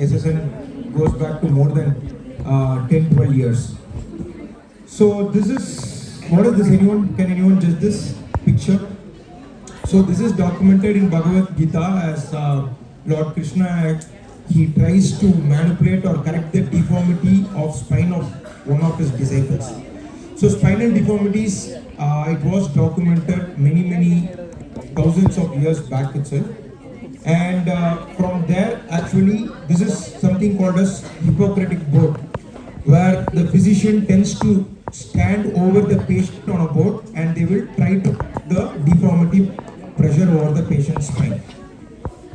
SSN goes back to more than 10-12 years. So this is, what is this? Can anyone judge this picture? So this is documented in Bhagavad Gita as Lord Krishna, he tries to manipulate or correct the deformity of spine of one of his disciples. So spinal deformities, it was documented many thousands of years back itself. And from there, actually, this is something called as Hippocratic board, where the physician tends to stand over the patient on a board and they will try to the deformity pressure over the patient's spine.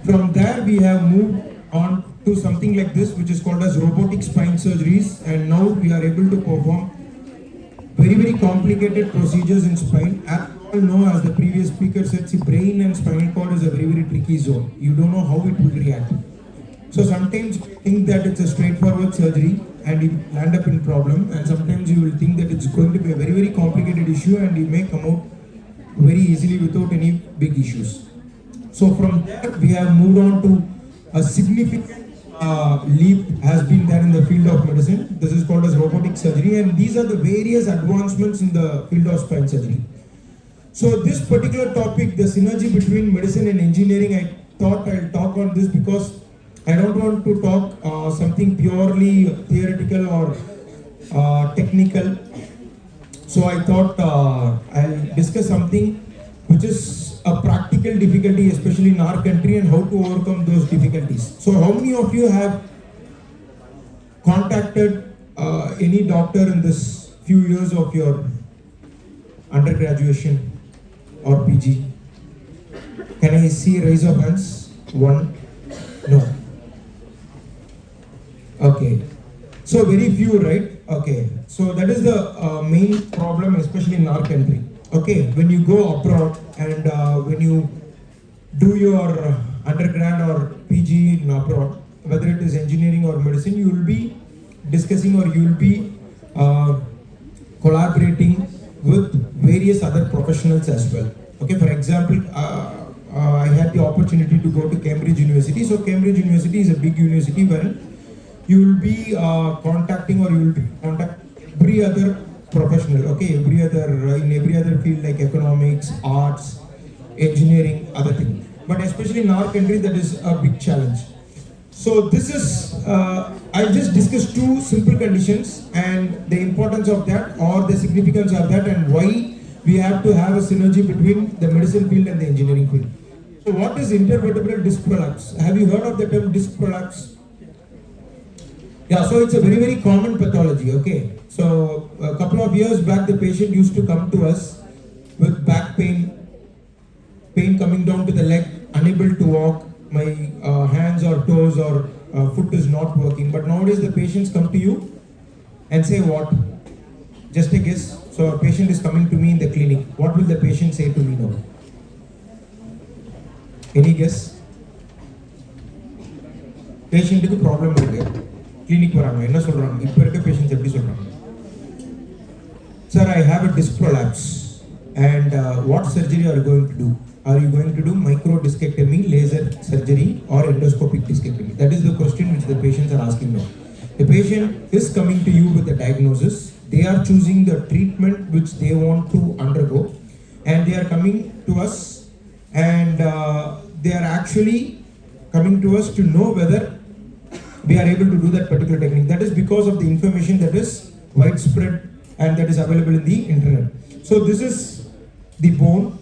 From there, we have moved on to something like this, which is called as robotic spine surgeries, and now we are able to perform very complicated procedures in spine. As you all know, as the previous speaker said, see, brain and spinal cord is a very tricky zone. You don't know how it will react. So sometimes you think that it's a straightforward surgery and you land up in problem, and sometimes you will think that it's going to be a very complicated issue and you may come out very easily without any big issues. So from there, we have moved on to a significant leap has been there in the field of medicine. This is called as robotic surgery, and these are the various advancements in the field of spine surgery. So this particular topic, the synergy between medicine and engineering, I thought I'll talk on this because I don't want to talk something purely theoretical or technical. So I thought I'll discuss something which is a practical difficulty, especially in our country, and how to overcome those difficulties. So how many of you have contacted any doctor in this few years of your undergraduation or PG? Can I see raise of hands? One? No. Okay. So very few, right? Okay. So that is the main problem, especially in our country. Okay, when you go abroad and when you do your undergrad or PG in abroad, whether it is engineering or medicine, you will be discussing or you will be collaborating with various other professionals as well. Okay, for example, I had the opportunity to go to Cambridge University. So Cambridge University is a big university where you will be contacting or you will be contacting every other professional, okay, in every other field like economics, arts, engineering, other things. But especially in our country, that is a big challenge. So this is, I just discussed two simple conditions and the importance of that or the significance of that and why we have to have a synergy between the medicine field and the engineering field. So what is intervertebral disc prolapse? Have you heard of the term disc prolapse? Yeah, so it's a very common pathology, okay. So a couple of years back, the patient used to come to us with back pain coming down to the leg, unable to walk, my hands or toes or foot is not working. But nowadays the patients come to you and say what? Just a guess. So a patient is coming to me in the clinic. What will the patient say to me now? Any guess? Patient ku problem irukku. Clinic varaanga enna solranga ipo irukka patients eppadi solranga? Sir, I have a disc prolapse and what surgery are you going to do? Are you going to do microdiscectomy, laser surgery or endoscopic discectomy? That is the question which the patients are asking now. The patient is coming to you with a diagnosis. They are choosing the treatment which they want to undergo and they are coming to us and they are actually coming to us to know whether we are able to do that particular technique. That is because of the information that is widespread and that is available in the internet. So this is the bone,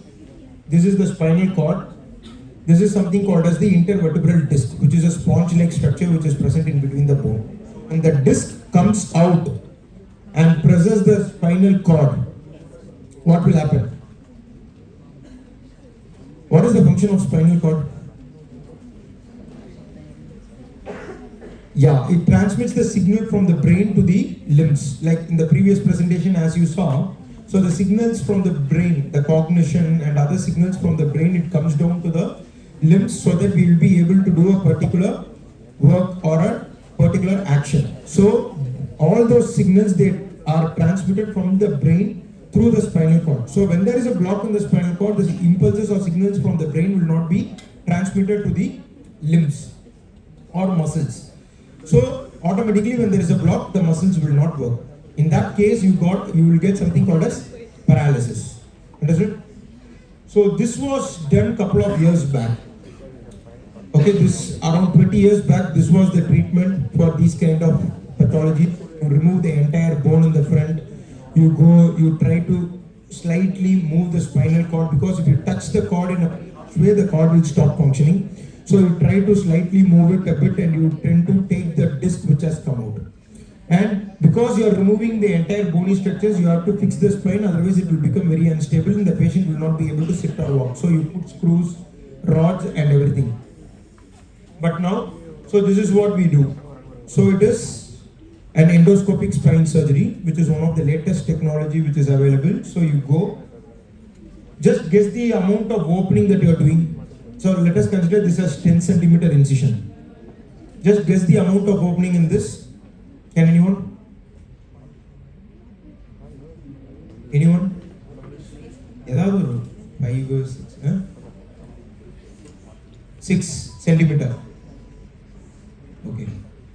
this is the spinal cord, this is something called as the intervertebral disc, which is a sponge-like structure which is present in between the bone. And the disc comes out and presses the spinal cord. What will happen? What is the function of spinal cord? Yeah, it transmits the signal from the brain to the limbs. Like in the previous presentation as you saw, so the signals from the brain, the cognition and other signals from the brain, it comes down to the limbs so that we will be able to do a particular work or a particular action. So all those signals, they are transmitted from the brain through the spinal cord. So when there is a block in the spinal cord, the impulses or signals from the brain will not be transmitted to the limbs or muscles. So automatically when there is a block, the muscles will not work. In that case, you will get something called as paralysis. Understood? So this was done couple of years back. Okay, this around 20 years back, this was the treatment for these kind of pathology. You remove the entire bone in the front. You try to slightly move the spinal cord, because if you touch the cord in a way, the cord will stop functioning. So you try to slightly move it a bit and you tend to take the disc which has come out. And because you are removing the entire bony structures, you have to fix the spine, otherwise it will become very unstable and the patient will not be able to sit or walk. So you put screws, rods and everything. But now, so this is what we do. So it is an endoscopic spine surgery, which is one of the latest technology which is available. So you go, just guess the amount of opening that you are doing. So let us consider this as 10 centimeter incision. Just guess the amount of opening in this. Can anyone? Anyone? 5 or 6? 6 centimeter. Okay.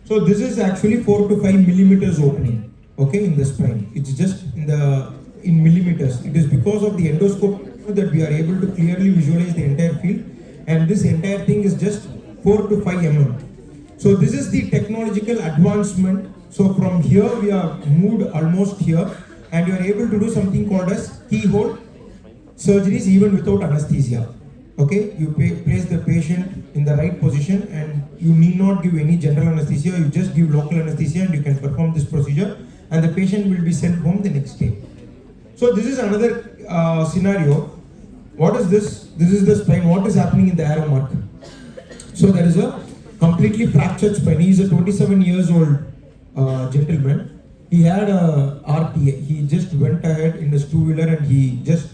So this is actually 4 to 5 millimeters opening. Okay, in the spine. It's just in millimeters. It is because of the endoscope that we are able to clearly visualize the entire field. And this entire thing is just 4 to 5 mm. So this is the technological advancement. So from here we are moved almost here, and you are able to do something called as keyhole surgeries even without anesthesia. Okay, you place the patient in the right position and you need not give any general anesthesia, you just give local anesthesia and you can perform this procedure and the patient will be sent home the next day. So this is another scenario. What is this? This is the spine. What is happening in the arrow mark? So there is a completely fractured spine. He is a 27 years old gentleman. He had a RTA. He just went ahead in his two-wheeler and he just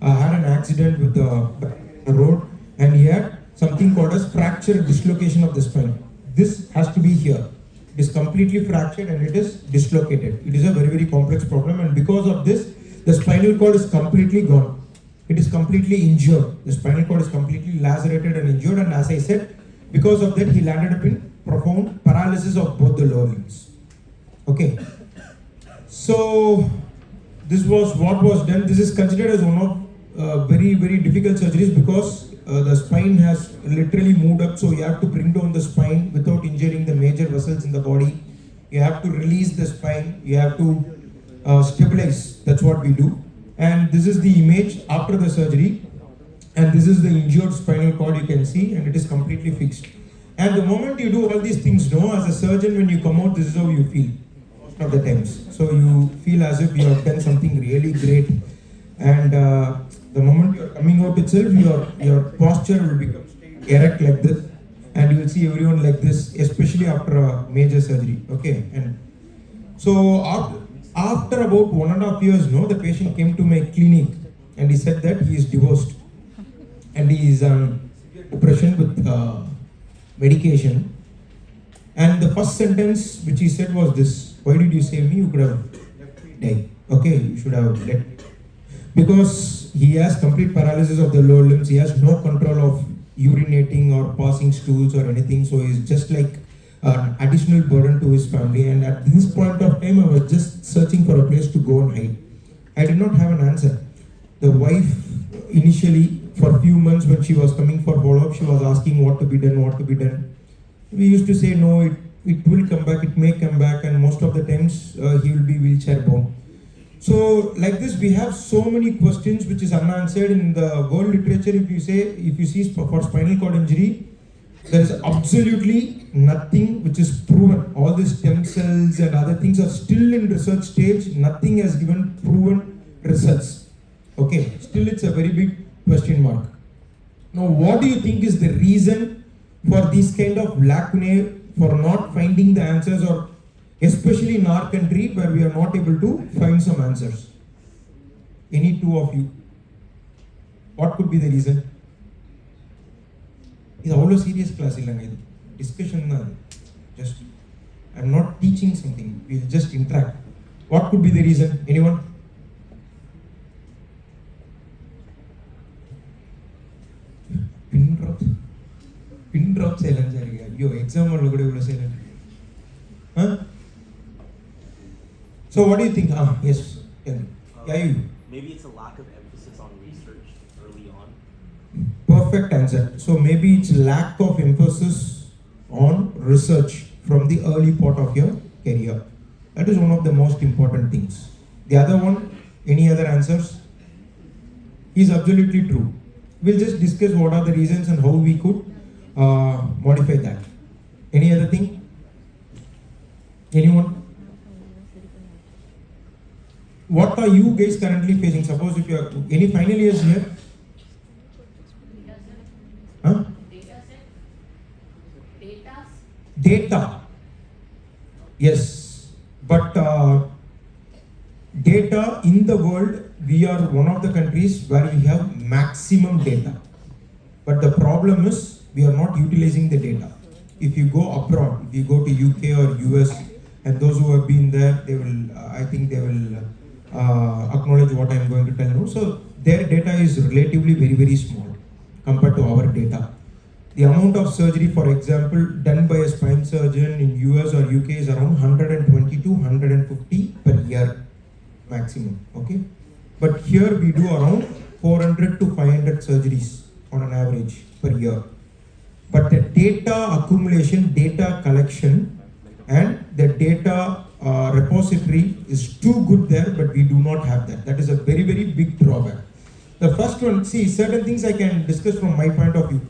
had an accident with the road, and he had something called as fractured dislocation of the spine. This has to be here. It is completely fractured and it is dislocated. It is a very, very complex problem, and because of this, the spinal cord is completely gone. It is completely injured. The spinal cord is completely lacerated and injured, and as I said, because of that, he landed up in profound paralysis of both the lower limbs. Okay. So this was what was done. This is considered as one of very, very difficult surgeries because the spine has literally moved up. So you have to bring down the spine without injuring the major vessels in the body. You have to release the spine. You have to stabilize. That's what we do. And this is the image after the surgery. And this is the injured spinal cord you can see, and it is completely fixed. And the moment you do all these things, as a surgeon, when you come out, this is how you feel most of the times. So you feel as if you have done something really great. And the moment you are coming out itself, your posture will become erect like this, and you will see everyone like this, especially after a major surgery. Okay, and so after about 1.5 years, the patient came to my clinic and he said that he is divorced and he is on depression with medication. And the first sentence which he said was this: "Why did you save me? You could have died. Okay, you should have let." Because he has complete paralysis of the lower limbs, he has no control of urinating or passing stools or anything, so he's just like an additional burden to his family. And at this point of time, I was just searching for a place to go and hide. I did not have an answer. The wife initially, for a few months when she was coming for follow-up, she was asking what to be done. We used to say, no, it will come back, it may come back, and most of the times he will be wheelchair bound. So like this, we have so many questions which is unanswered in the world literature. If you see for spinal cord injury, there is absolutely nothing which is proven. All the stem cells and other things are still in research stage. Nothing has given proven results. Okay, still it's a very big question mark. Now, what do you think is the reason for this kind of lacunae, for not finding the answers, or especially in our country where we are not able to find some answers? Any two of you? What could be the reason? It's all a serious class. Discussion. Just, I'm not teaching something. We'll just interact. What could be the reason? Anyone? Pin drop silence. Yo, exam or silent. Huh? So what do you think? Yes. Yeah, you. Maybe it's a lack of emphasis on research early on. Perfect answer. So maybe it's lack of emphasis on research from the early part of your career. That is one of the most important things. The other one, any other answers? Is absolutely true. We'll just discuss what are the reasons and how we could modify that. Any other thing? Anyone? What are you guys currently facing? Suppose if you are any final years here? Huh? Data. Yes, but data in the world, we are one of the countries where we have maximum data. But the problem is we are not utilizing the data. If you go abroad, if you go to UK or US, and those who have been there, they will, I think they will acknowledge what I am going to tell you. So their data is relatively very, very small compared to our data. The amount of surgery, for example, done by a spine surgeon in US or UK is around 120 to 150 per year maximum, okay? But here we do around 400 to 500 surgeries on an average per year. But the data accumulation, data collection, and the data repository is too good there, but we do not have that. That is a very, very big drawback. The first one, see, certain things I can discuss from my point of view.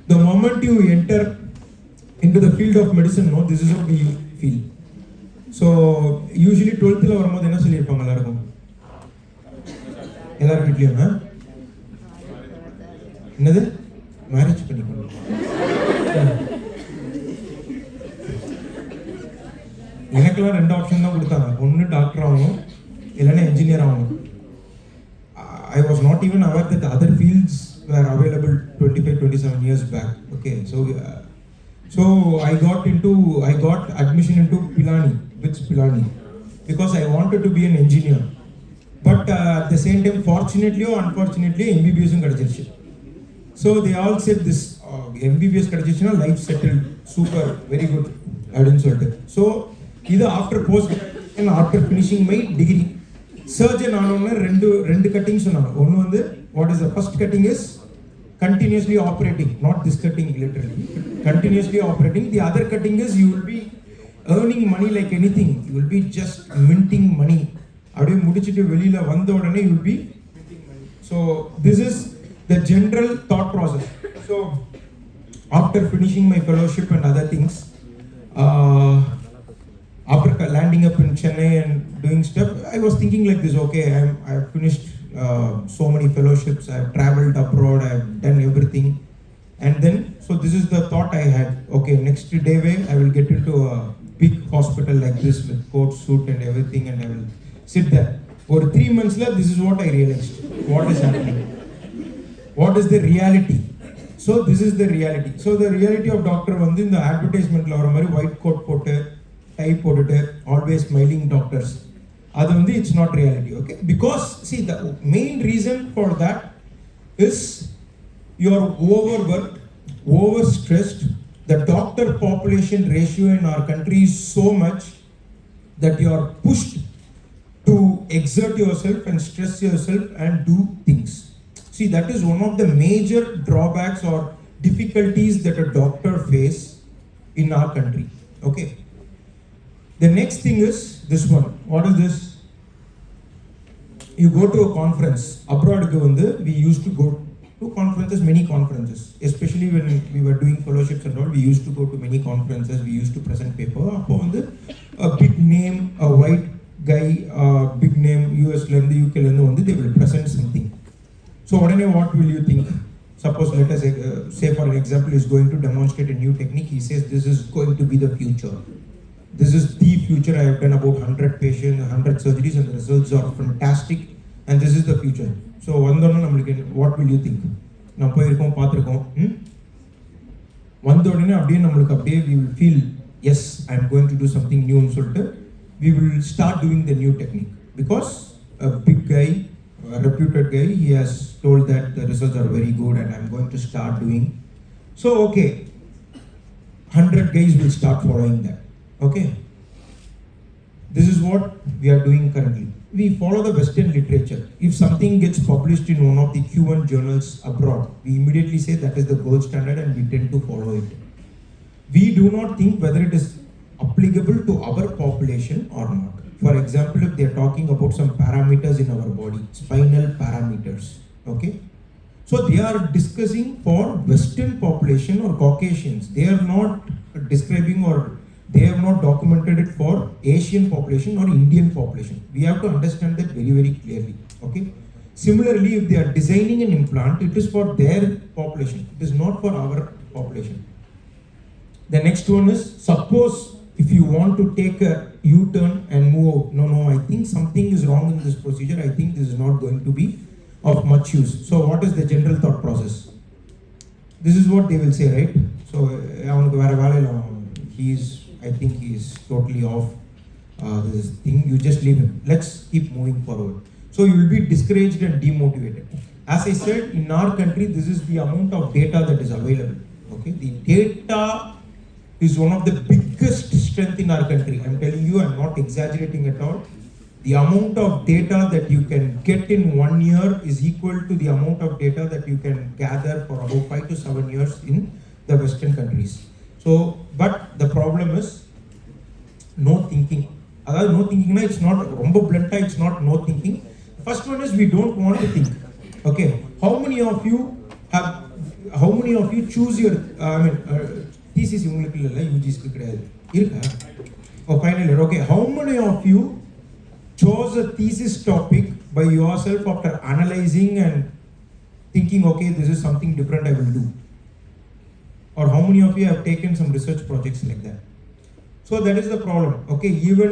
The moment you enter into the field of medicine, no, this is how we feel. So, usually 12th la varumbodhu enna sollirupanga ellarkum? Ellarum vidliyum, ha? Enadhu? Marriage பண்ணிக்கணும். எனக்கெல்லாம் ரெண்டு option தான் கொடுத்தாங்க. ஒன்று doctor ஆகணும், இல்லைன்னா engineer ஆகணும். I was not even aware that other fields were available 25-27 years back. Okay, so I got admission into Pilani, which Pilani, because I wanted to be an engineer. But at the same time, fortunately or unfortunately, MBBS kadachirchu. So they all said this MBBS kadachirchuna life settled, super, very good. I didn't say it. So either after post and after finishing my degree, surgeon ஆனோன்னு ரெண்டு cutting சொன்னாங்க. ஒன்று வந்து what is the first cutting is continuously operating, not this cutting literally, continuously operating. The other cutting is you will be earning money like anything, you will be just minting money. அப்படியே முடிச்சிட்டு வெளியில வந்த உடனே you will be minting money. So this is the general thought process. So after finishing my fellowship and other things, after landing up in Chennai and doing stuff, I was thinking like this, okay, I have finished so many fellowships, I have traveled abroad, I have done everything. And then, so this is the thought I had, okay, next day I will get into a big hospital like this with coat, suit and everything, and I will sit there. For 3 months, this is what I realized, what is happening. What is the reality? So this is the reality. So the reality of doctor வந்து இந்த advertisementல வர மாதிரி white coat போட்டு tie போட்டுட்டு always smiling doctors, அது வந்து it's not reality, okay? Because see, the main reason for that is you are overworked, overstressed. The doctor population ratio in our country is so much that you are pushed to exert yourself and stress yourself and do things. See, that is one of the major drawbacks or difficulties that a doctor face in our country, okay? The next thing is this one. What is this? You go to a conference. Abroad, we used to go to conferences, many conferences. Especially when we were doing fellowships and all, we used to go to many conferences. We used to present paper. A big name, a white guy, big name, US, UK, they will present something. So what will you think? Suppose let us say for an example, he is going to demonstrate a new technique. He says this is going to be the future. This is the future. I have done about 100 patients, 100 surgeries, and the results are fantastic. And this is the future. So, what will you think? We will feel, yes, I am going to do something new. We will start doing the new technique. Because a big guy, a reputed guy, he has told that the results are very good and I am going to start doing. So, okay, 100 guys will start following that. Okay, This is what we are doing currently. We follow the Western literature. If something gets published in one of the Q1 journals abroad, we immediately say that is the gold standard and we tend to follow it. We do not think whether it is applicable to our population or not. For example, if they are talking about some parameters in our body, spinal parameters, okay? So they are discussing for Western population or Caucasians. They are not describing or they have not documented it for Asian population or Indian population. We have to understand that very, very clearly, okay? Similarly, if they are designing an implant, it is for their population. It is not for our population. The next one is, suppose if you want to take a U-turn and move out. No, I think something is wrong in this procedure. I think this is not going to be of much use. So what is the general thought process? This is what they will say, right? So I think he is totally off this thing. You just leave him. Let's keep moving forward. So you will be discouraged and demotivated. As I said, in our country, this is the amount of data that is available. Okay, the data is one of the biggest strength in our country. I'm telling you, I'm not exaggerating at all. The amount of data that you can get in 1 year is equal to the amount of data that you can gather for about 5 to 7 years in the Western countries. So, but the problem is no thinking. No thinking, it's not blunt, it's not no thinking. First one is we don't want to think. Okay, how many of you choose your thesis உங்களுக்கு இல்ல யூஜிஸ்க்கு கிடையாது இருக்கா oh final year okay how many of you chose a thesis topic by yourself after analyzing and thinking okay this is something different I will do, or how many of you have taken some research projects like that? So that is the problem. Okay, even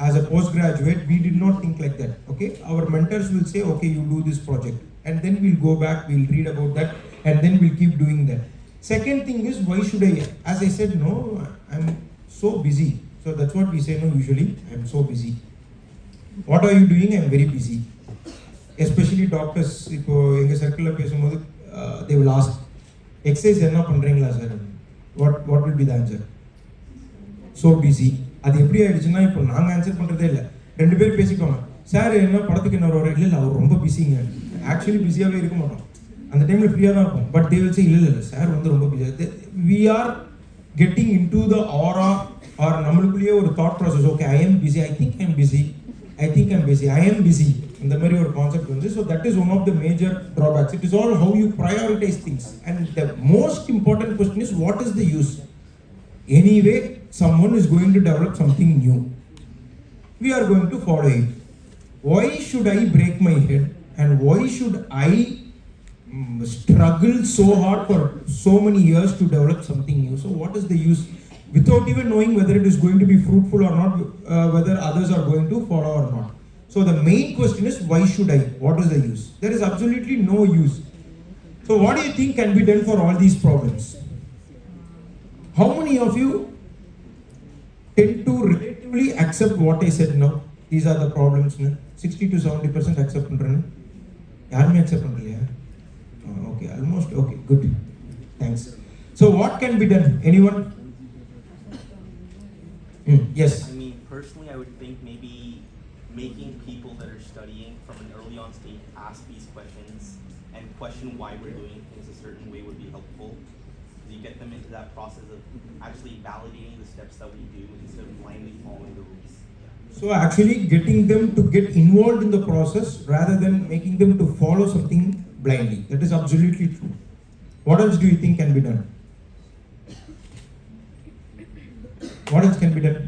as a postgraduate we did not think like that. Okay, our mentors will say okay you do this project and then we'll go back, we'll read about that and then we'll keep doing that. Second thing is, why should I? As I said, no, I'm so busy. So that's what we say, no, usually, I'm so busy. What are you doing? I'm very busy. Especially doctors, if in a circular they will ask, exercise enna pandringla sir? What will be the answer? So busy. அது எப்படி ஆயிடுச்சுன்னா இப்போ நாங்கள் answer பண்ணுறதே இல்லை, 2 பேர் பேசிக்கோங்க, sir என்ன படத்துக்கு என்ன வர இல்லை அவர் ரொம்ப பிஸிங்க, ஆக்சுவலி பிஸியாகவே இருக்க மாட்டோம், அந்த டைமில் ஃப்ரீயாக தான் இருக்கும், பட் தே வில் சே இல்லை சார் வந்து ரொம்ப பிஸியாக. We are getting into the aura or நம்மளுக்குள்ளேயே ஒரு thought process, okay I am busy, I think I am busy, I think I'm busy, I am busy, இந்த மாதிரி ஒரு concept வந்து. So that is one of the major drawbacks. It is all how you prioritise things and the most important question is what is the use. Anyway, someone is going to develop something new. We are going to follow it. Why should I break my head and why should I struggle so hard for so many years to develop something new? So what is the use without even knowing whether it is going to be fruitful or not, whether others are going to follow or not? So the main question is why should I? What is the use? There is absolutely no use. So what do you think can be done for all these problems? How many of you tend to relatively accept what I said now? These are the problems. 60 to 70% accept பண்றேன். யாருமே accept பண்ணலையா? Okay, almost. Okay, good. Thanks. So what can be done? Anyone? Yes. I mean, personally, I would think maybe making people that are studying from an early on stage ask these questions and question why we're doing things a certain way would be helpful. You get them into that process of actually validating the steps that we do instead of blindly following the rules. So actually getting them to get involved in the process rather than making them to follow something blindly. That is absolutely true. What else do you think can be done? What else can be done?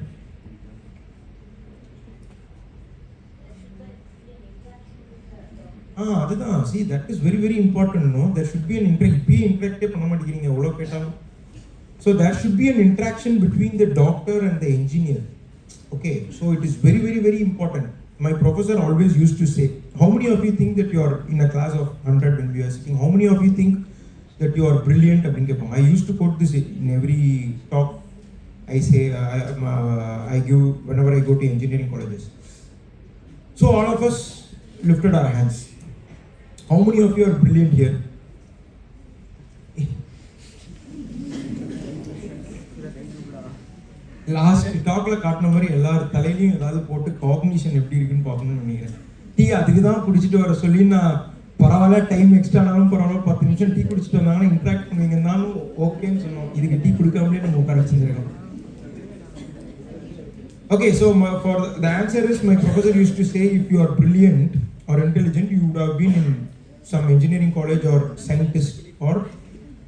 அதுதான். See, that is very very important. No, there should be an interactive பண்ண மாட்டேங்கிறீங்க எவ்வளோ கேட்டாலும். So there should be an interaction between the doctor and the engineer. Okay, so it is very very very important. My professor always used to say, how many of you think that you are in a class of 100 when we are sitting, how many of you think that you are brilliant? I used to quote this in every talk I say, I give whenever I go to engineering colleges. So all of us lifted our hands. How many of you are brilliant here? Last டாக்ல காட்டின மாதிரி எல்லாரும் தலையிலையும் ஏதாவது போட்டு cognition எப்படி இருக்குன்னு பார்க்கணும்னு நினைக்கிறேன். டீ அதுக்கு தான் குடிச்சிட்டு வர சொல்லி நான் பரவாயில்ல டைம் எக்ஸ்ட்ரா ஆனாலும் பரவாயில்ல 10 நிமிஷம் டீ குடிச்சிட்டு வந்தாங்கன்னா இன்ட்ராக்ட் பண்ணுவீங்கன்னாலும் ஓகேன்னு சொன்னோம். இதுக்கு டீ குடிக்காமலே நம்ம உட்கார வச்சுருக்கோம். Okay, so the answer is my professor used to say if you are brilliant or intelligent, you would have been in some engineering college or scientist or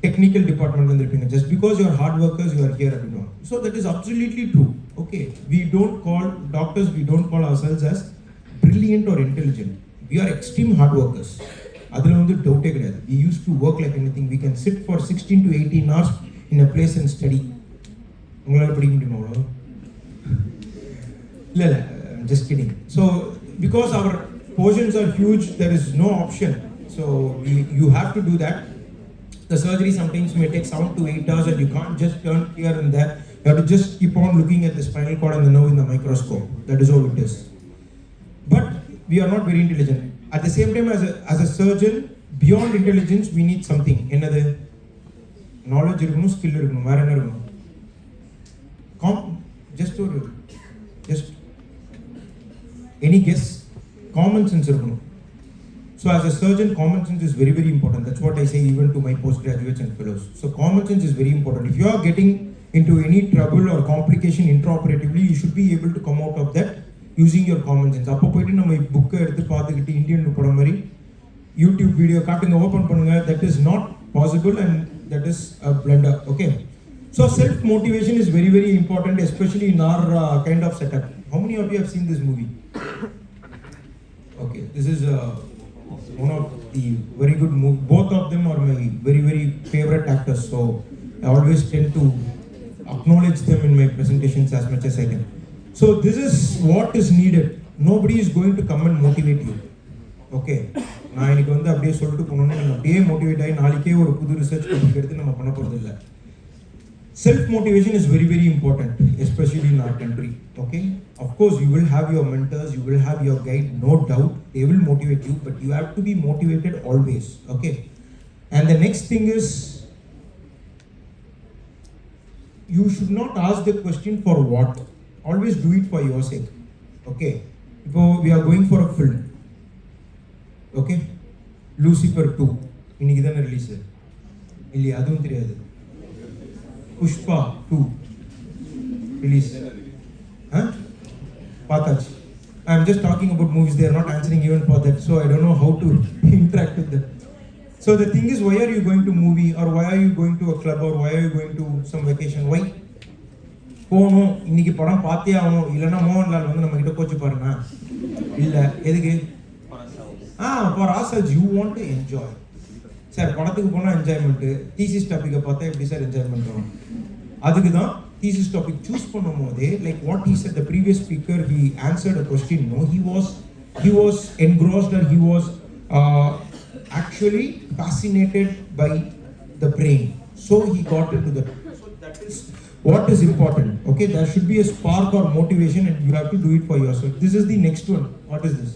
technical department vandirupinga. Just because you are hard workers, you are here at all. So that is absolutely true. Okay, we don't call doctors, we don't call ourselves as brilliant or intelligent. We are extreme hard workers. Adula vandu doubt kediyadu. We used to work like anything. We can sit for 16 to 18 hours in a place and study. Ungala padikka mudiyuma avlo? No, I'm just kidding. So, because our portions are huge, there is no option. So, you have to do that. The surgery sometimes may take 7 to 8 hours and you can't just turn here and there. You have to just keep on looking at the spinal cord and the nerve in the microscope. That is all it is. But we are not very intelligent. At the same time, as a surgeon, beyond intelligence, we need something. Another knowledge, skill, just any guess? Common sense. So as a surgeon, common sense is very, very important. That's what I say even to my postgraduates and fellows. So common sense is very important. If you are getting into any trouble or complication intraoperatively, you should be able to come out of that using your common sense. அப்போ போயிட்டு நம்ம புக்கை எடுத்து பார்த்துக்கிட்டு Indian படம் மாதிரி YouTube video காட்டுங்க open பண்ணுங்க, that is not possible and that is a blunder. Okay. So self motivation is very, very important, especially in our kind of setup. How many of you have seen this movie? Okay, this is one of the very good movies. Both of them are my very, very favorite actors. So I always tend to acknowledge them in my presentations as much as I can. So this is what is needed. Nobody is going to come and motivate you. Okay. நான் இன்னைக்கு வந்து அப்படியே சொல்லிட்டு போனோம்னா நீங்கள் அப்படியே motivate ஆகி நாளைக்கே ஒரு புது ரிசர்ச் டாபிக் எடுத்து நம்ம பண்ண போகிறது இல்லை. Self-motivation is very, very important, especially in our country. Okay? Of course, you will have your mentors, you will have your guide, no doubt. They will motivate you, but you have to be motivated always. Okay? And the next thing is, you should not ask the question for what. Always do it for your sake. Okay? So, we are going for a film. Okay? Lucifer 2. இன்னைக்கு தானே release இல்லையா? அதுவும் தெரியாது. Pushpa 2 release. Pathach. I'm just talking about movies. They are not answering even for that. So I don't know how to interact with them. So the thing is, why are you going to movie or why are you going to a club or why are you going to some vacation? Why? போகணும் இன்னைக்கு படம் பார்த்தே ஆகணும் இல்லைன்னா மோகன்லால் வந்து நம்ம கிட்ட coach பாருங்க இல்லை எதுக்கு for ourselves you want to enjoy. Sir படத்துக்கு போனால் என்ஜாய்மெண்ட்டு, தீசிஸ் டாப்பிக்கை பார்த்தா எப்படி சார் என்ஜாய்மெண்ட் வரும்? அதுக்கு தான் தீசிஸ் டாபிக் சூஸ் பண்ணும் போதே like what he said, the previous speaker he answered a question. No, he was engrossed or he was actually fascinated by the brain, so he got into that. So that is what is important. Okay, there should be a spark or motivation and you have to do it for yourself. This is the next one. What is this?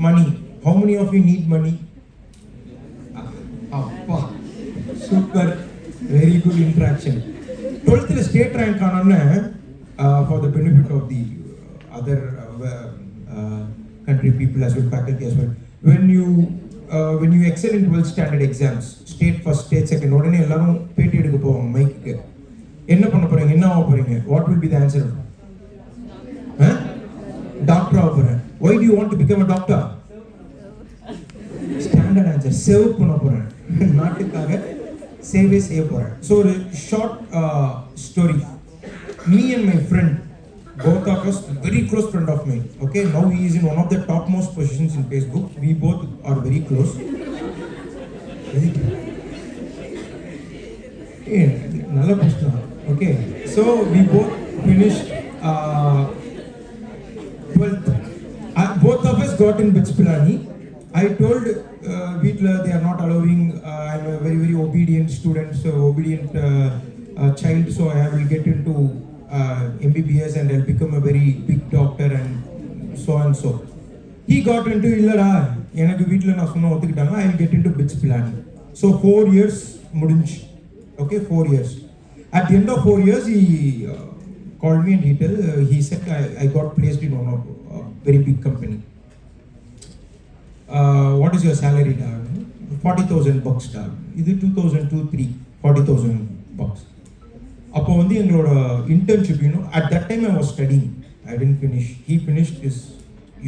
Money. How many of you need money? Super, very good interaction. 12th state rank for the benefit of the other country people as well, faculty as well. When you excel in 12th standard exams, state first, state second, உடனே எல்லாரும் பேட்டி எடுக்க போவாங்க மைக்கு. என்ன பண்ண போறீங்க, என்ன ஆக போறீங்க? What will be the answer? Doctor ஆக போறேன். Why do you want to become a doctor? Standard answer, save பண்ண போறேன், நாட்டுக்காக சேவை செய்ய போறேன். So a short story. Me and my friend, both of us, very close friend of mine. Okay, now he is in one of the topmost positions in Facebook. We both are very close. Nalla question. Okay, so we both finished 12th. Both of us got in Bits Pilani. I told Veetla they are not allowing. I'm a very, very obedient student, so obedient child. So I will get into MBBS and I'll become a very big doctor and so and so. He got into illada. எனக்கு வீட்ல நான் சொன்ன ஒத்துக்கிட்டாங்க. I will get into Bits Pilani. So 4 years முடிஞ்சு. Okay, 4 years. At the end of 4 years, he called me and he said I got placed in one of a very big company. What is your salary? $40,000 da. இது 2002-3 $40,000. அப்போ வந்து எங்களோட internship, at that time I was studying. I didn't finish. He finished his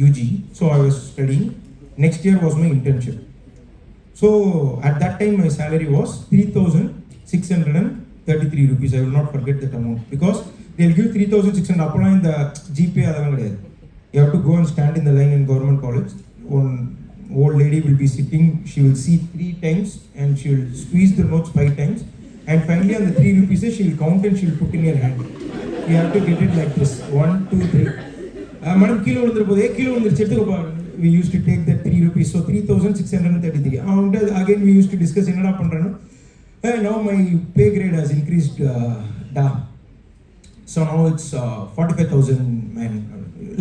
UG, so I was studying. Next year was my internship. So at that time my salary was 3,633 rupees. I will not forget that amount because they'll give 3,600. Apply in the GPay adhaan kediyadhu. You have to go and stand in the line in government college. One old lady will be sitting. She will see 3 times and she will squeeze the notes 5 times. And finally on the 3 rupees she will count and she will put in your hand. You have to get it like this. 1, 2, 3. Madam kilo undirupodhe kilo undirchedhu. We used to take that 3 rupees. So 3,633. Again we used to discuss enna pandrano. Now my pay grade has increased. So now it's 45,000 man.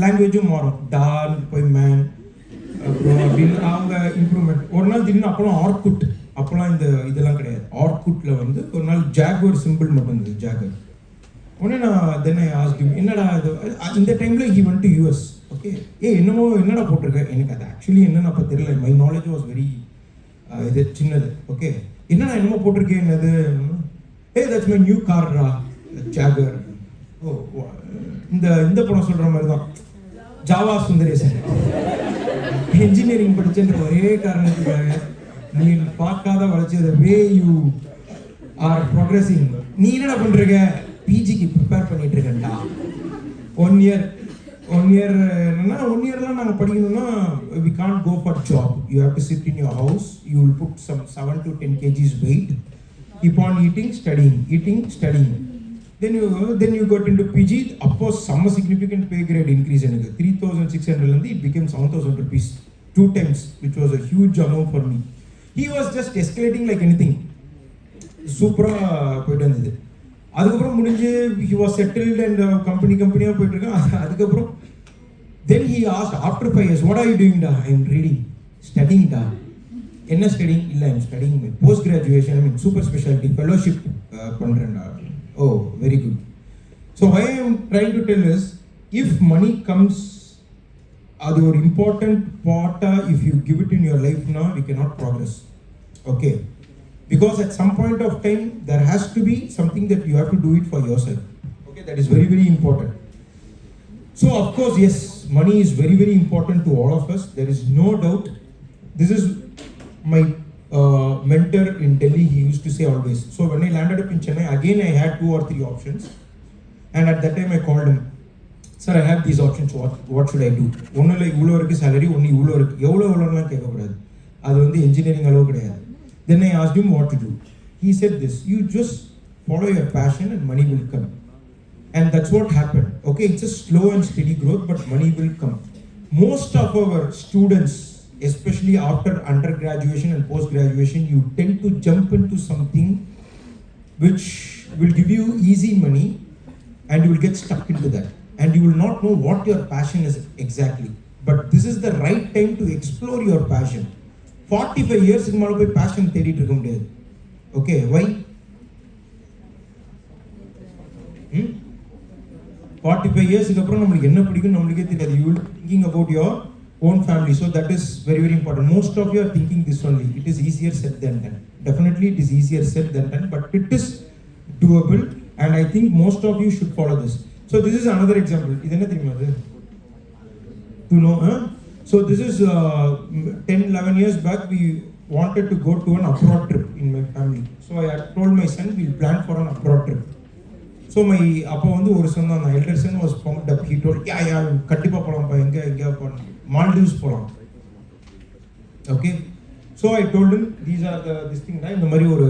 Language more da poi man. அப்படின்னு அவங்க improvement. ஒரு நாள் திடீர்னு அப்போலாம் Orkut, அப்போலாம் இந்த இதெல்லாம் கிடையாது. ஆர்குட்டில் வந்து ஒரு நாள் ஜாகுவர் சிம்பிள் மட்டும் இருந்தது, ஜாகுவர். உடனே நான் தென் ஐ ஆஸ்க்ட் ஹிம், என்னடா இது இந்த டைமில் he went to US. Okay, என்னடா போட்டிருக்கேன், எனக்கு அது ஆக்சுவலி என்னன்னு அப்போ தெரியல. மை நாலேஜ் வாஸ் வெரி இது சின்னது. ஓகே, என்னடா என்னமோ போட்டிருக்கேன், என்னது, தட்ஸ் மை நியூ கார்ரா ஜாகுவர். ஓ, இந்த படம் சொல்கிற மாதிரி தான், ஜாவா சுந்தரேசன். என்ஜினியரிங் படிச்சன்ற ஒரே காரணத்துக்காக நீ பார்க்காத வளர்ச்சி, வே யூ ஆர் ப்ரோக்ரஸிங். நீ என்னடா பண்றீங்க, பிஜிக்கு ப்ரிப்பேர் பண்ணிட்டு இருக்கேன்டா. 1 year என்னன்னா 1 yearலாம் நாங்கள் படிக்கணும்னா we can't go for job. You have to sit in your house. You will put some 7 to 10 kgs weight. Keep on eating, studying. Then you got into PG. Of course, some significant pay grade increase. 3,600 it became 7,000 rupees 2 times, which was a huge amount for me. He was just escalating like anything. Super போயிட்டு இருந்தது. அதுக்கப்புறம் முடிஞ்சு he was settled and கம்பெனியாக போயிட்டு இருக்கான். அதுக்கப்புறம் then he asked after 5 years, what are you doing da? I am reading, studying da. என்ன studying? இல்ல, I am studying my post graduation, I mean super specialty fellowship பண்றேன்டா. Oh, very good. So why I am trying to tell is, if money comes, அது ஒரு important part. If you give it in your life now, we cannot progress. Okay, because at some point of time there has to be something that you have to do it for yourself. Okay, that is very, very important. So of course, yes, money is very, very important to all of us. There is no doubt. This is my mentor in Delhi. He used to say always. So when I landed up in Chennai, again I had 2 or 3 options, and at that time I called him, sir, I have these options, what should I do? ஒன்னு இல்லை, இவ்வளோ இருக்குது salary, ஒன்று இவ்வளோ இருக்குது, எவ்வளோலாம் கேட்கக்கூடாது, அது வந்து engineering அளவு கிடையாது. Then I asked him what to do. He said this, you just follow your passion and money will come. And that's what happened. Okay, it's a slow and steady growth, but money will come. Most of our students, especially after undergraduation and post-graduation, you tend to jump into something which will give you easy money, and you will get stuck into that. And you will not know what your passion is exactly. But this is the right time to explore your passion. 45 years க்கு மேல போய் passion தேடிட்டு இருக்க முடியாது. Okay, why? 45 years க்கு அப்புறம் நமக்கு என்ன பிடிக்கும் நமக்கே தெரியாது. You will be thinking about your own family. So that is very, very important. Most of you are thinking this only. It is easier said than done. Definitely it is easier said than done, but it is doable, and I think most of you should follow this. So this is another example. Idu enna theriyuma adu? To know, so this is 10-11 years back, we wanted to go to an abroad trip in my family. So I had told my son we'll plan for an abroad trip. So my appa vandu oru son, my elder son was pumped up. He told, yeah கண்டிப்பா போலாம் பா, எங்க போலாம், Maldives போலாம். Okay, so I told him these are this thing, இந்த மாதிரி ஒரு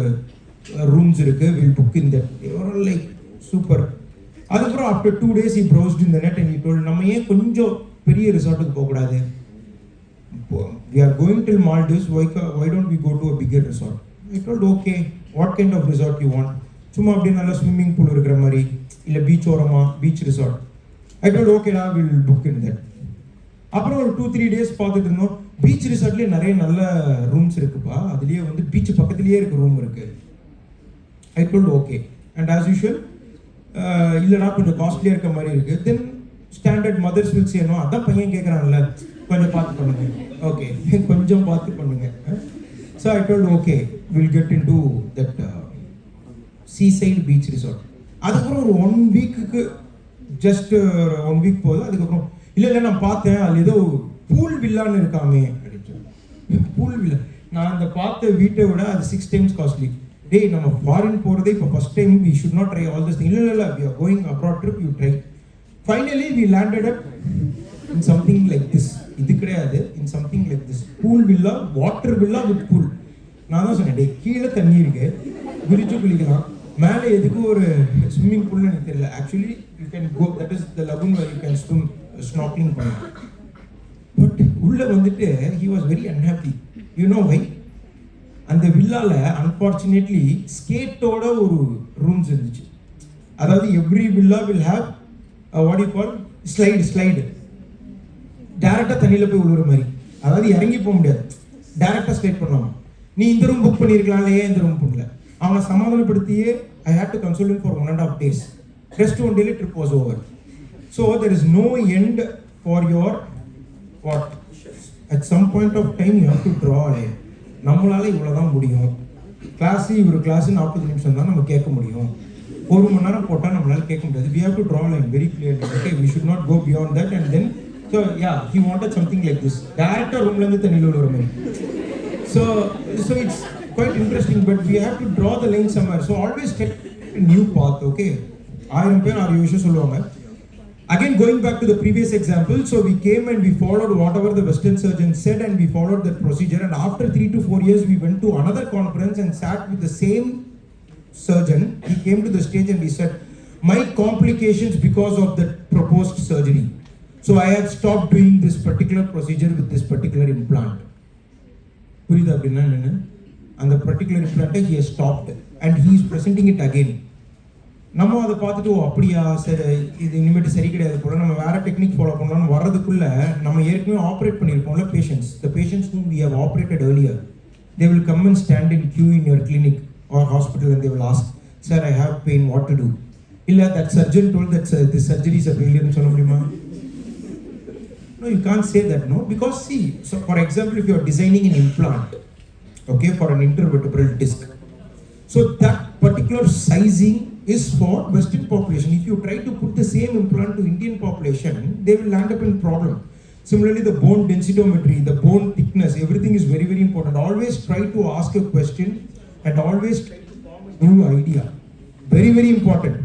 rooms இருக்கு, we'll book in that. They were like super. அதுக்கப்புறம் after 2 days he browsed in the net and he told, நம்ம ஏன் கொஞ்சம் பெரிய ரிசார்ட்டுக்கு போகக்கூடாது, we are going till Maldives, why don't we go to a bigger resort? I told, okay, what kind of resort you want? சும்மா அப்படியே நல்ல swimming pool இருக்கிற மாதிரி, இல்லை பீச் ஓரமா, beach resort. I told, okay, now we will book in that. அப்புறம் ஒரு 2-3 days பார்த்துட்டு இருந்தோம். பீச் ரிசார்ட்லேயே நிறைய நல்ல ரூம்ஸ் இருக்குப்பா, அதுலேயே வந்து பீச் பக்கத்துலேயே இருக்க ரூம் இருக்கு. I told, okay, and as usual இல்லைனா கொஞ்சம் காஸ்ட்லியாக இருக்க மாதிரி இருக்குது. Then standard mothers will say no, அதான் பையன் கேட்குறான்ல, கொஞ்சம் பார்த்து பண்ணுங்க, ஓகே கொஞ்சம் பார்த்து பண்ணுங்க. So I told okay will get into that seaside beach resort. அதுக்கப்புறம் ஒரு 1 வீக்குக்கு ஜஸ்ட் 1 வீக் போகுது. அதுக்கப்புறம் இல்லை நான் பார்த்தேன், அது ஏதோ பூல் வில்லான்னு இருக்காமே அப்படின்னு. பூல் வில்லா, நான் அந்த பார்த்த வீட்டை விட அது 6 times காஸ்ட்லி. டேய் நம்ம ஃபாரின் போகிறதே இப்போ first time, we should not try all this thing. இல்லை we are going abroad trip, you try. Finally we landed up in something like this. இது கிடையாது, in something like this. Pool villa, water villa with pool. நான் தான் சொன்னேன், டே கீழே தண்ணி இருக்கு, குதிச்சு குளிக்கலாம், மேலே எதுக்கு ஒரு ஸ்விம்மிங் பூல்னு எனக்கு தெரியல. Actually you can go, that is the lagoon where you can swim, snorkelling பண்ணலாம். பட் உள்ளே வந்துட்டு he was very unhappy. You know why? அந்த வில்லால அன்ஃபார்ச்சுனேட்லி ஸ்கேட்டோட ஒரு ரூம்ஸ் இருந்துச்சு. அதாவது every villa will have what you call slide. டேரெக்டாக தண்ணியில் போய் விழுற மாதிரி, அதாவது இறங்கி போக முடியாது, டேரெக்டாக ஸ்லைட் பண்ணலாம். நீ இந்த ரூம் புக் பண்ணியிருக்கலாம், இல்லையே இந்த ரூம் பண்ணல. அவனை சமாதானப்படுத்தியே I had to console him for 1.5 days. Just 1 day trip was over. So there is no end for your what? At some point of time you have to draw a line. நம்மளால இவ்வளோதான் முடியும். ஒரு class 40 நிமிஷம் தான் நம்ம கேட்க முடியும். 1 மணி நேரம் போட்டால் நம்மளால கேட்க முடியாது. We have to draw a line very clearly. Okay, we should not go beyond that. And then so yeah, he wanted something like this. Direct roomல இருந்து தண்ணில விழுற மாதிரி. So it's quite interesting, but we have to draw the line somewhere. So always take a new path. Okay, 1000 பேர் 6 விஷயம் சொல்லுவாங்க. Again, going back to the previous example, so we came and we followed whatever the Western surgeon said, and we followed that procedure. And after 3 to 4 years, we went to another conference and sat with the same surgeon. He came to the stage and he said, "My complications because of the proposed surgery. So I have stopped doing this particular procedure with this particular implant." புரியுதா அப்படின்னா என்ன? அந்த particular implant he has stopped and he is presenting it again. நம்ம அதை பார்த்துட்டு ஓ அப்படியா, சரி இது இனிமேட்டு சரி கிடையாது போல, நம்ம வேற டெக்னிக் ஃபாலோ பண்ணலாம்னு வர்றதுக்குள்ள நம்ம ஏற்கனவே ஆப்ரேட் பண்ணியிருப்போம்ல patients. The patients whom we have operated earlier, they will come and stand in queue in your clinic or hospital and they will ask, "Sir, I have pain, what to do?" இல்ல that surgeon told that this surgery is a failure னு சொல்ல முடியுமா? No, you can't say that, no, because see, so for example, if you are designing an implant, okay, for an intervertebral disc, so that particular sizing is for Western population. If you try to put the same implant to Indian population, they will land up in problem. Similarly, the bone densitometry, the bone thickness, everything is very, very important. Always try to ask a question and always try to form a new idea. Very, very important.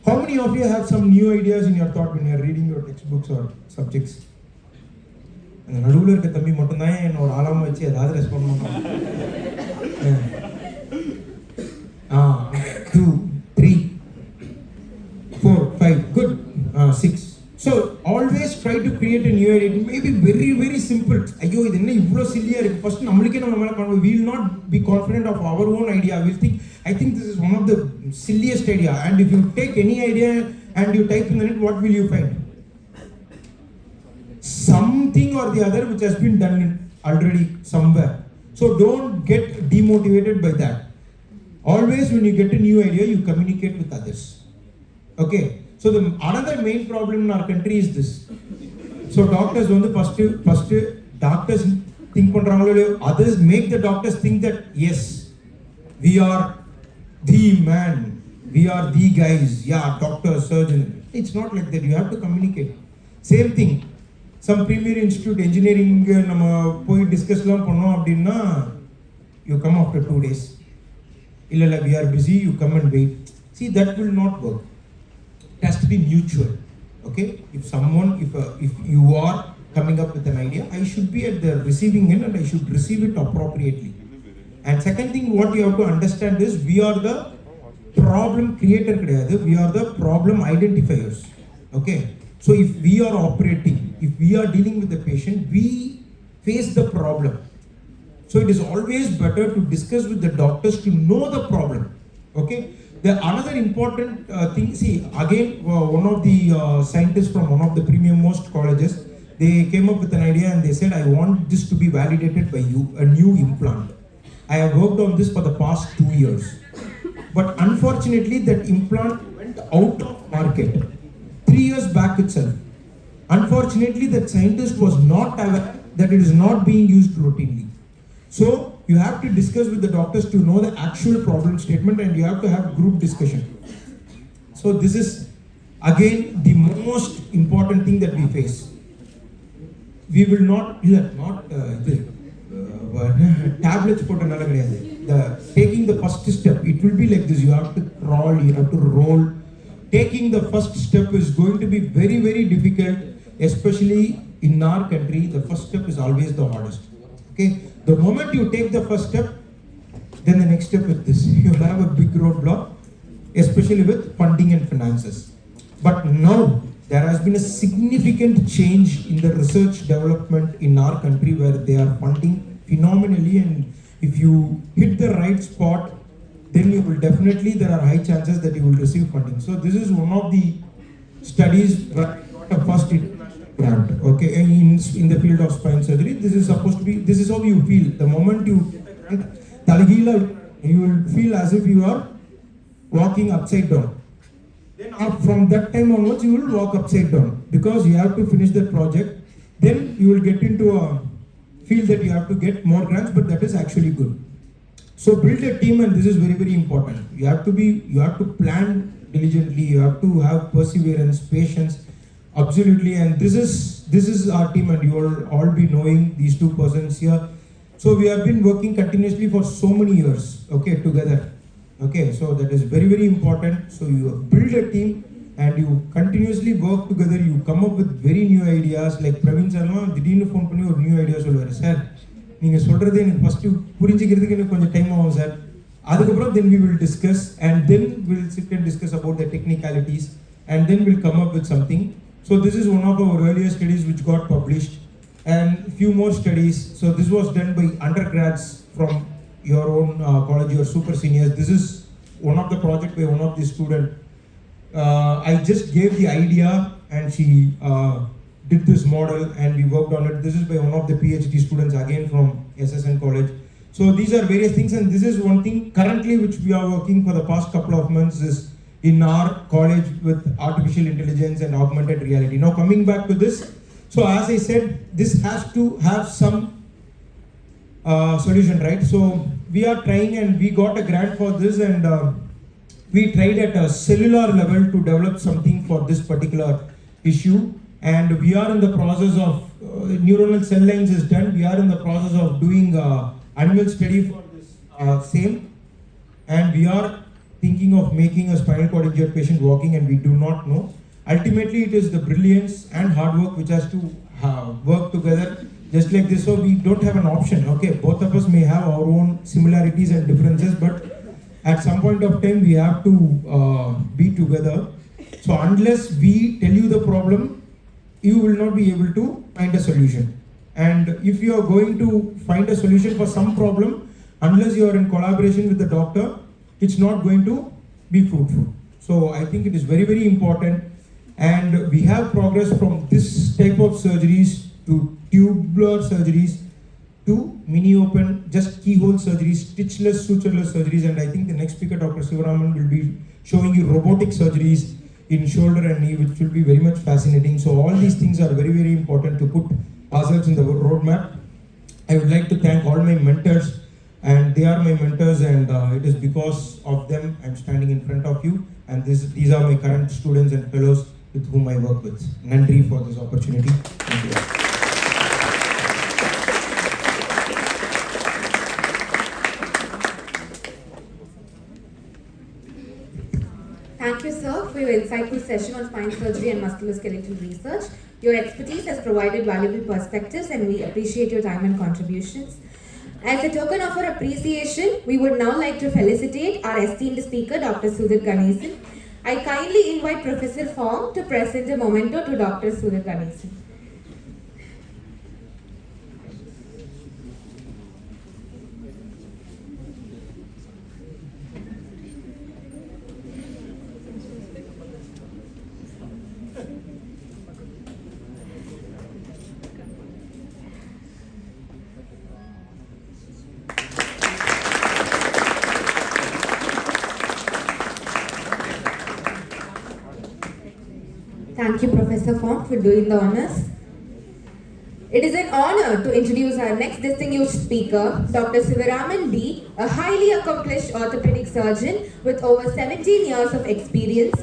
How many of you have some new ideas in your thought when you are reading your textbooks or subjects? அந்த நடுவில் இருக்க தம்பி மட்டும்தான் என்னோட ஆளாம வச்சு ஏதாவது respond பண்ணுவாங்க. 2, 3, 4, 5, good, 6. So always try to create a new idea. It may be very, very simple. ஐயோ இது என்ன இவ்வளோ சில்லியாக இருக்குது, ஃபர்ஸ்ட் நம்மளுக்கே நம்ம மேலே காணும். We will not be confident of our own idea. We will think, I think this is one of the silliest idea. And if you take any idea and you type in the net, what will you find? Something or the other which has been done already somewhere. So don't get demotivated by that. Always when you get a new idea, you communicate with others. Okay, so the another main problem in our country is this. So doctors வந்து first doctors think பண்றாங்களோ, others make the doctors think that yes, we are the man, we are the guys, yeah, doctor, surgeon. It's not like that. You have to communicate. Same thing, some premier institute engineering நம்ம போய் டிஸ்கஸ்லாம் பண்ணோம் அப்படின்னா you come after 2 days. இல்ல we are busy, you come and wait. See, that will not work. It has to be mutual. Okay, if you are coming up with an idea, I should be at the receiving end and I should receive it appropriately. And second thing, what you have to understand is we are the problem creator கிடையாது, we are the problem identifiers. Okay, so if we are operating, if we are dealing with the patient, we face the problem. So it is always better to discuss with the doctors to know the problem. Okay, the another important thing, see again, one of the scientists from one of the premium most colleges, they came up with an idea and they said, I want this to be validated by you, a new implant. I have worked on this for the past 2 years, but unfortunately that implant went went out of market 3 years back itself. Unfortunately, that scientist was not aware that it is not being used routinely. So you have to discuss with the doctors to know the actual problem statement, and you have to have group discussion. So this is again the most important thing that we face. We will not tablets put another taking the first step, it will be like this. You have to crawl, you have to roll. Taking the first step is going to be very, very difficult, especially in our country. The first step is always the hardest. Okay, the moment you take the first step, then the next step is this. You have a big roadblock, especially with funding and finances. But now there has been a significant change in the research development in our country, where they are funding phenomenally, and if you hit the right spot, then you will definitely, there are high chances that you will receive funding. So this is one of the studies where I got a first international grant, okay, in the field of spine surgery. This is supposed to be, this is how you feel. The moment you get a grant, Talagila, you will feel as if you are walking upside down. Then from that time onwards, you will walk upside down, because you have to finish the project. Then you will get into a feel that you have to get more grants, but that is actually good. So build a team, and this is very, very important. You have to plan diligently, you have to have perseverance, patience, absolutely. And this is our team, and you will all be knowing these two persons here. So we have been working continuously for so many years, okay, together. Okay, so that is very, very important. So you build a team and you continuously work together. You come up with very new ideas. Like Praveen Sharma, திடீர்னு phone பண்ணி ஒரு new idea சொல்லுவாரு. Sir, நீங்க சொல்றது எனக்கு first புரிஞ்சிக்கிறதுக்கு எனக்கு கொஞ்சம் time ஆகும் சார். அதுக்கப்புறம் then we will discuss, and then we'll sit and discuss about the technicalities, and then we'll come up with something. So this is one of our earlier studies which got published, and few more studies. So this was done by undergrads from your own college, your super seniors. This is one of the project by one of the student. I just gave the idea, and she did this model, and we worked on it. This is by one of the PhD students, again from SSN college. So these are various things, and this is one thing currently which we are working for the past couple of months is in our college with artificial intelligence and augmented reality. Now coming back to this, so as I said, this has to have some solution, right? So we are trying, and we got a grant for this, and we tried at a cellular level to develop something for this particular issue, and we are in the process of neuronal cell lines is done. We are in the process of doing animal study for this same, and we are thinking of making a spinal cord injured patient walking, and we do not know. Ultimately, it is the brilliance and hard work which has to work together. Just like this, so we don't have an option. Okay, both of us may have our own similarities and differences, but at some point of time we have to be together. So unless we tell you the problem, you will not be able to find a solution. And if you are going to find a solution for some problem, unless you are in collaboration with the doctor, it's not going to be fruitful. So I think it is very, very important, and we have progress from this type of surgeries to tubular surgeries to mini open, just keyhole surgeries, stitchless, sutureless surgeries, and I think the next speaker, Dr. Sivaraman, will be showing you robotic surgeries in shoulder and knee, which will be very much fascinating. So all these things are very, very important to put ourselves in the roadmap. I would like to thank all my mentors, and they are my mentors, and it is because of them I'm standing in front of you, and these are my current students and fellows with whom I work with. Nandri for this opportunity. Thank you. Thank you, sir, for your insightful session on spine surgery and musculoskeletal research. Your expertise has provided valuable perspectives, and we appreciate your time and contributions. As a token of our appreciation, we would now like to felicitate our esteemed speaker, Dr. Sudhir Ganesan. I kindly invite Professor Fong to present a memento to Dr. Sudhir Ganesan. Thank you, Professor Fong, for doing the honors. It is an honor to introduce our next distinguished speaker, Dr. Sivaraman B., a highly accomplished orthopedic surgeon with over 17 years of experience